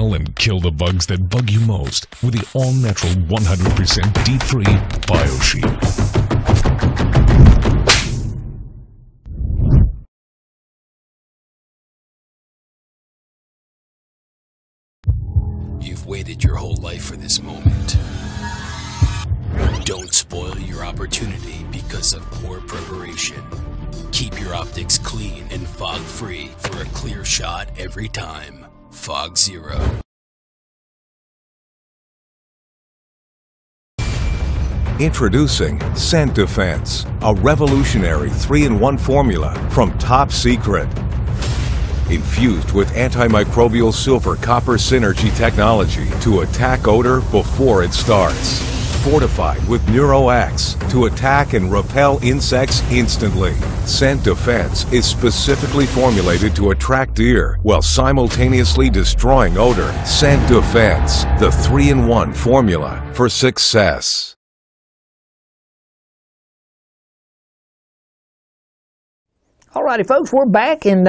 repel and kill the bugs that bug you most with the all-natural 100% DEET-free BioShield. You've waited your whole life for this moment. Don't spoil your opportunity because of poor preparation. Keep your optics clean and fog-free for a clear shot every time. Fog Zero. Introducing Scent Defense, a revolutionary 3-in-1 formula from Top Secret. Infused with antimicrobial silver copper synergy technology to attack odor before it starts. Fortified with NeuroX to attack and repel insects instantly. Scent Defense is specifically formulated to attract deer while simultaneously destroying odor. Scent Defense, the 3-in-1 formula for success. Alrighty, folks, we're back, and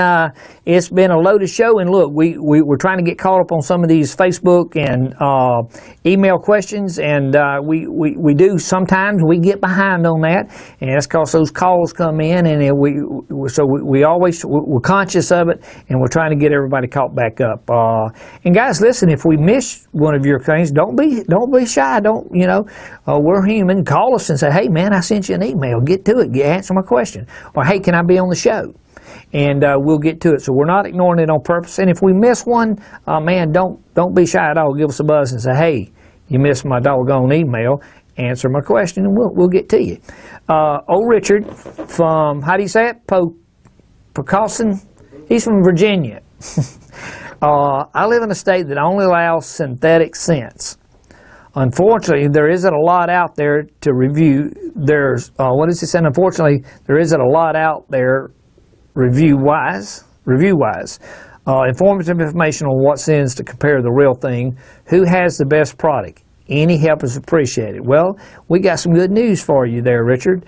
it's been a loaded show. And look, we're trying to get caught up on some of these Facebook and email questions, and we do sometimes we get behind on that, and that's because those calls come in, and we're conscious of it, and we're trying to get everybody caught back up. And guys, listen, if we miss one of your things, don't be shy. We're human. Call us and say, hey man, I sent you an email. Get to it. Answer my question. Or hey, can I be on the show? And we'll get to it. So we're not ignoring it on purpose. And if we miss one, man, don't be shy at all. Give us a buzz and say, hey, you missed my doggone email. Answer my question, and we'll get to you. Old Richard from, how do you say it? Pocossin? He's from Virginia. I live in a state that only allows synthetic scents. Unfortunately, there isn't a lot out there to review. There's, what is he saying? Unfortunately, there isn't a lot out there review-wise. Informative information on what scents to compare the real thing. Who has the best product? Any help is appreciated. Well, we got some good news for you there, Richard.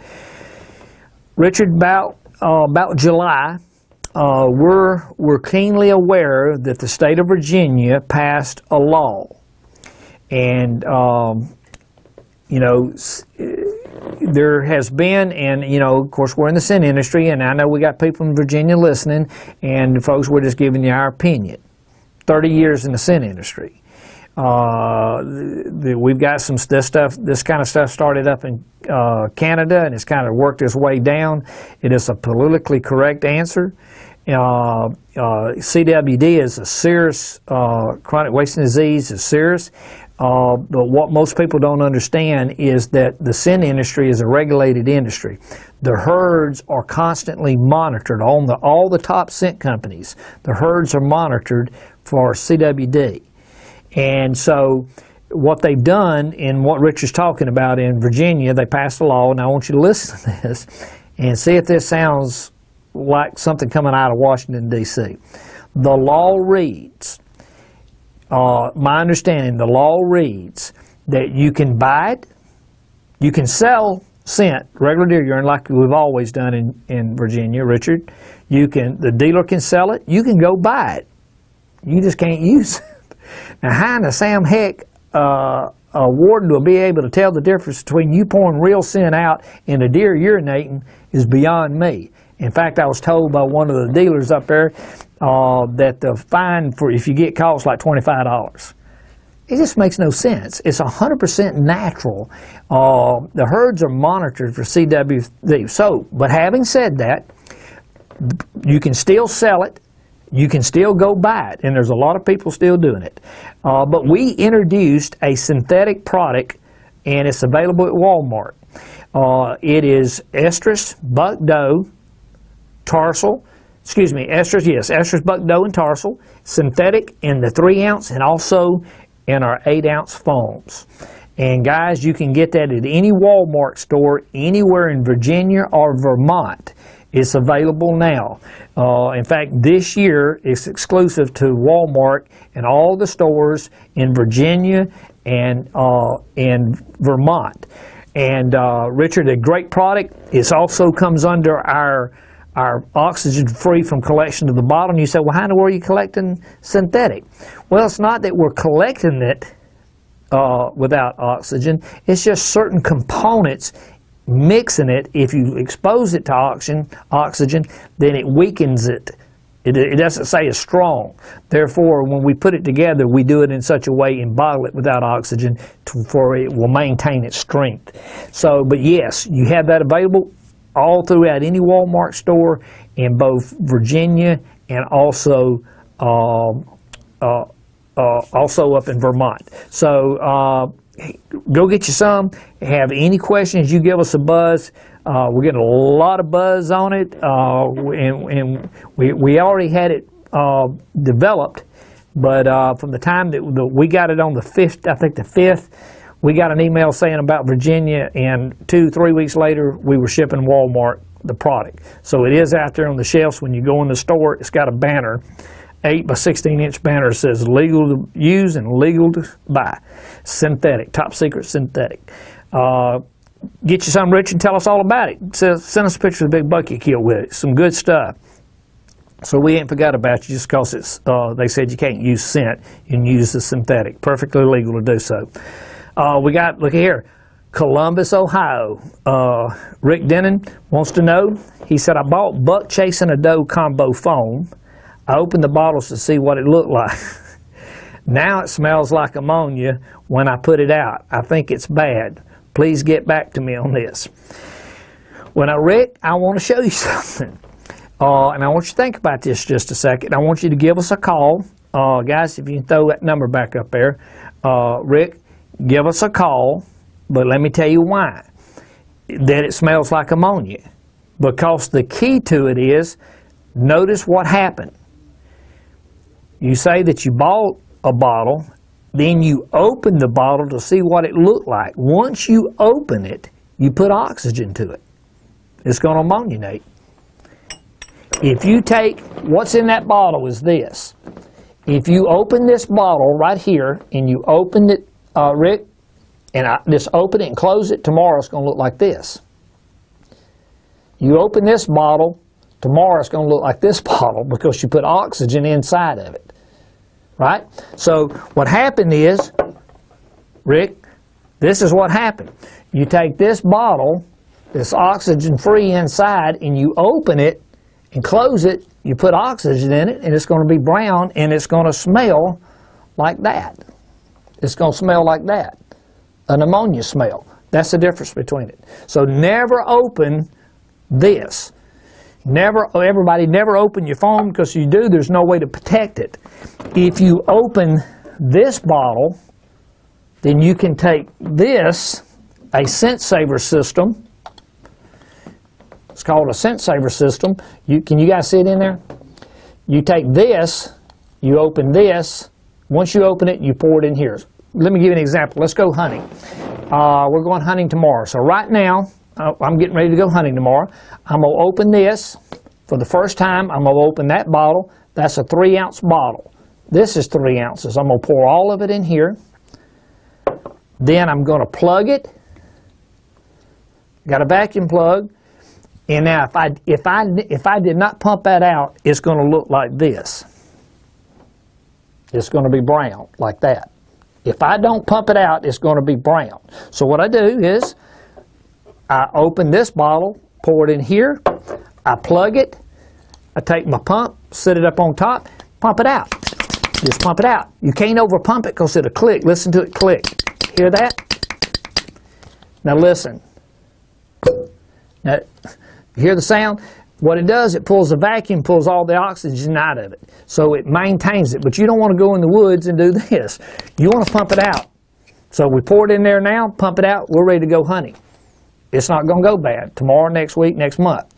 Richard, about July, we're keenly aware that the state of Virginia passed a law. And, there has been, and, of course, we're in the scent industry, and I know we got people in Virginia listening, and folks, we're just giving you our opinion. 30 years in the scent industry. We've got this kind of stuff started up in Canada, and it's kind of worked its way down. It is a politically correct answer. CWD is a serious, chronic wasting disease is serious. But what most people don't understand is that the scent industry is a regulated industry. The herds are constantly monitored on all the top scent companies. The herds are monitored for CWD. And so what they've done, and what Richard's talking about in Virginia, they passed a law, and I want you to listen to this and see if this sounds like something coming out of Washington, D.C. The law reads, my understanding, the law reads that you can buy it, you can sell scent, regular deer urine, like we've always done in Virginia, Richard. The dealer can sell it, you can go buy it. You just can't use it. Now, how in the Sam heck a warden will be able to tell the difference between you pouring real scent out and a deer urinating is beyond me. In fact, I was told by one of the dealers up there that the fine for if you get caught is like $25. It just makes no sense. It's 100% natural. The herds are monitored for CWD. So, but having said that, you can still sell it. You can still go buy it, and there's a lot of people still doing it. But we introduced a synthetic product, and it's available at Walmart. It is estrus, buck doe, tarsal, estrus, buck doe, and tarsal, synthetic in the 3-ounce and also in our 8-ounce foams. And guys, you can get that at any Walmart store anywhere in Virginia or Vermont. It's available now. In fact, this year it's exclusive to Walmart and all the stores in Virginia and Vermont. And Richard, a great product. It also comes under our our oxygen free from collection to the bottle. And you say, well, how in the world are you collecting synthetic? Well, it's not that we're collecting it without oxygen. It's just certain components mixing it. If you expose it to oxygen, then it weakens it. It doesn't say it's strong. Therefore, when we put it together, we do it in such a way and bottle it without oxygen for it will maintain its strength. So, but yes, you have that available all throughout any Walmart store in both Virginia and also up in Vermont. So go get you some. Have any questions, you give us a buzz. We're getting a lot of buzz on it, and we already had it developed, but from the time that we got it on the 5th, I think the 5th, we got an email saying about Virginia, and 2-3 weeks later, we were shipping Walmart the product. So it is out there on the shelves. When you go in the store, it's got a banner, 8 by 16-inch banner, says legal to use and legal to buy. Synthetic, top secret synthetic. Get you some, Rich, and tell us all about it. Send us a picture of the big buck you killed with it. Some good stuff. So we ain't forgot about you just because it's, they said you can't use scent. You can use the synthetic. Perfectly legal to do so. We got, look here, Columbus, Ohio. Rick Denon wants to know. He said, I bought Buck Chasing a Doe combo foam. I opened the bottles to see what it looked like. Now it smells like ammonia when I put it out. I think it's bad. Please get back to me on this. Well, now, Rick, I want to show you something. And I want you to think about this just a second. I want you to give us a call. Guys, if you can throw that number back up there. Rick, give us a call. But let me tell you why. That it smells like ammonia. Because the key to it is, notice what happened. You say that you bought a bottle, then you open the bottle to see what it looked like. Once you open it, you put oxygen to it. It's going to ammoninate. If you take, what's in that bottle is this. If you open this bottle right here, and you open it, Rick, and just open it and close it, tomorrow it's going to look like this. You open this bottle, tomorrow it's going to look like this bottle because you put oxygen inside of it. Right? So what happened is, Rick, this is what happened. You take this bottle, this oxygen-free inside, and you open it and close it, you put oxygen in it, and it's going to be brown, and it's going to smell like that. It's going to smell like that, an ammonia smell. That's the difference between it. So never open this. Everybody never open your foam, because if you do, there's no way to protect it. If you open this bottle, then you can take this, a scent saver system. It's called a scent saver system. Can you guys see it in there? You take this, you open this. Once you open it, you pour it in here. Let me give you an example. Let's go hunting. We're going hunting tomorrow. So right now, I'm getting ready to go hunting tomorrow. I'm going to open this for the first time. I'm going to open that bottle. That's a 3-ounce bottle. This is 3 ounces. I'm going to pour all of it in here. Then I'm going to plug it. Got a vacuum plug. And now if I did not pump that out, it's going to look like this. It's going to be brown like that. If I don't pump it out, it's going to be brown. So what I do is I open this bottle, pour it in here, I plug it, I take my pump, set it up on top, pump it out. Just pump it out. You can't over pump it because it'll click. Listen to it click. Hear that? Now listen. Now, you hear the sound? What it does, it pulls the vacuum, pulls all the oxygen out of it. So it maintains it. But you don't want to go in the woods and do this. You want to pump it out. So we pour it in there now, pump it out, we're ready to go hunting. It's not going to go bad. Tomorrow, next week, next month.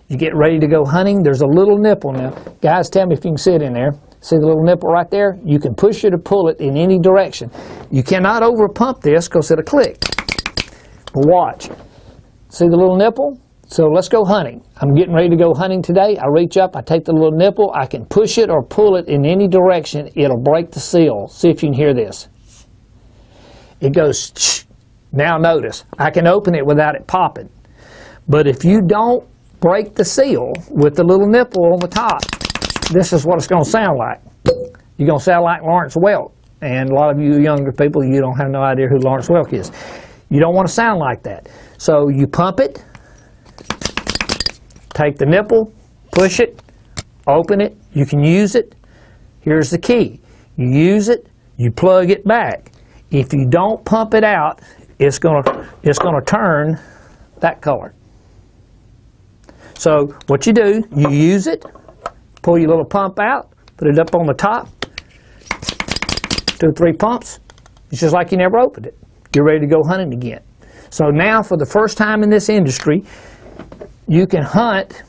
You get ready to go hunting, there's a little nipple now. Guys, tell me if you can see it in there. See the little nipple right there? You can push it or pull it in any direction. You cannot over pump this because it'll click. But watch. See the little nipple? So let's go hunting. I'm getting ready to go hunting today. I reach up, I take the little nipple, I can push it or pull it in any direction. It'll break the seal. See if you can hear this. It goes, shh. Now notice, I can open it without it popping. But if you don't break the seal with the little nipple on the top, this is what it's going to sound like. You're going to sound like Lawrence Welk. And a lot of you younger people, you don't have no idea who Lawrence Welk is. You don't want to sound like that. So you pump it, take the nipple, push it, open it, you can use it. Here's the key. You use it, you plug it back. If you don't pump it out, it's gonna turn that color. So what you do, you use it, pull your little pump out, put it up on the top, 2 or 3 pumps. It's just like you never opened it. You're ready to go hunting again. So now, for the first time in this industry, you can hunt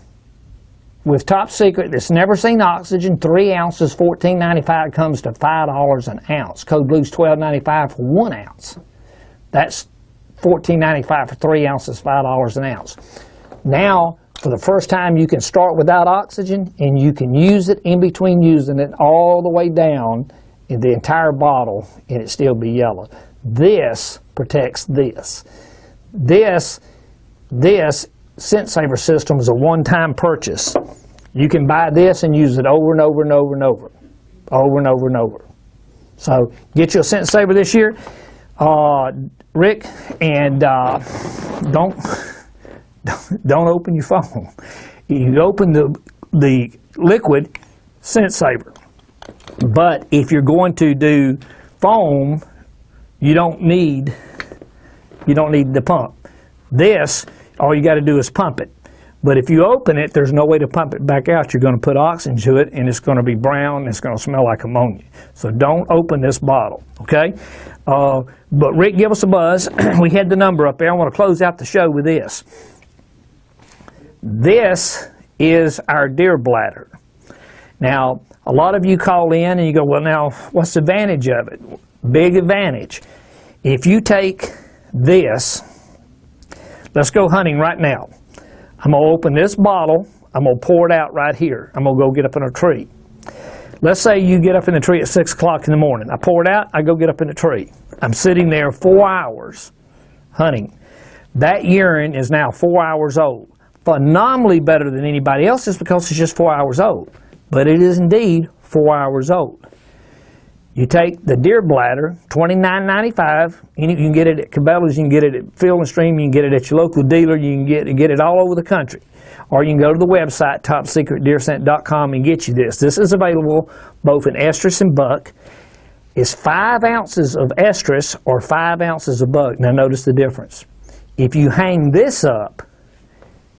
with Top Secret that's never seen oxygen. 3 ounces, $14.95, comes to $5 an ounce. Code Blue's $12.95 for 1 ounce. That's $14.95 for 3 ounces, $5 an ounce. Now, for the first time, you can start without oxygen, and you can use it in between using it all the way down in the entire bottle, and it still be yellow. This protects this. This Scent Saver system is a one-time purchase. You can buy this and use it over and over and over and over. Over and over and over. So get you a Scent Saver this year, Rick, and don't open your phone. You open the liquid Scent Saver. But if you're going to do foam, you don't need the pump. This, all you got to do is pump it. But if you open it, there's no way to pump it back out. You're going to put oxygen to it, and it's going to be brown, and it's going to smell like ammonia. So don't open this bottle, okay? But Rick, give us a buzz. We had the number up there. I want to close out the show with this. This is our deer bladder. Now, a lot of you call in and you go, well, now, what's the advantage of it? Big advantage. If you take this, let's go hunting right now. I'm going to open this bottle. I'm going to pour it out right here. I'm going to go get up in a tree. Let's say you get up in the tree at 6 o'clock in the morning. I pour it out. I go get up in the tree. I'm sitting there 4 hours hunting. That urine is now 4 hours old. Phenomenally better than anybody else's because it's just 4 hours old. But it is indeed 4 hours old. You take the deer bladder, $29.95. You can get it at Cabela's, you can get it at Field and Stream, you can get it at your local dealer, you can get it all over the country. Or you can go to the website, topsecretdeerscent.com, and get you this. This is available both in estrus and buck. It's 5 ounces of estrus or 5 ounces of buck. Now notice the difference. If you hang this up,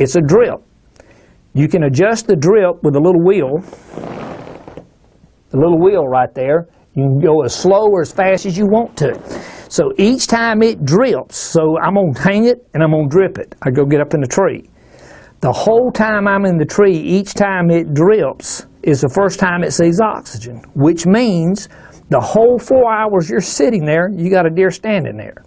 it's a drip. You can adjust the drip with a little wheel. The little wheel right there. You can go as slow or as fast as you want to. So each time it drips, so I'm going to hang it and I'm going to drip it. I go get up in the tree. The whole time I'm in the tree, each time it drips is the first time it sees oxygen, which means the whole 4 hours you're sitting there, you got a deer standing there.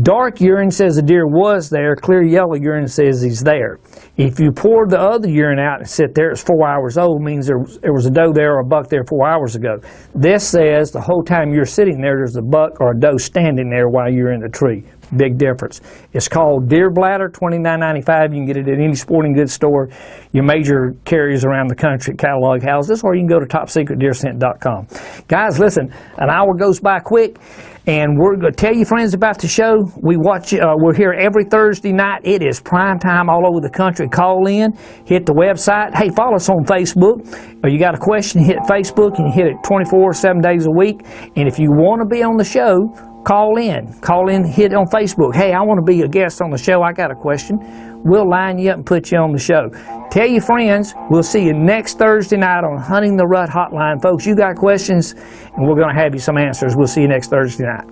Dark urine says the deer was there. Clear yellow urine says he's there. If you pour the other urine out and sit there, it's 4 hours old, means there was a doe there or a buck there 4 hours ago. This says the whole time you're sitting there, there's a buck or a doe standing there while you're in the tree. Big difference. It's called Deer Bladder, $29.95. You can get it at any sporting goods store, your major carriers around the country, catalog houses, or you can go to topsecretdeerscent.com. Guys, listen, an hour goes by quick. And we're going to tell you friends about the show. We're here every Thursday night. It is prime time all over the country. Call in, hit the website. Hey, follow us on Facebook. Or you got a question, hit Facebook, and you hit it 24, 7 days a week. And if you want to be on the show, call in, hit it on Facebook. Hey, I want to be a guest on the show. I got a question. We'll line you up and put you on the show. Tell your friends. We'll see you next Thursday night on Hunting the Rut Hotline. Folks, you got questions, and we're going to have you some answers. We'll see you next Thursday night.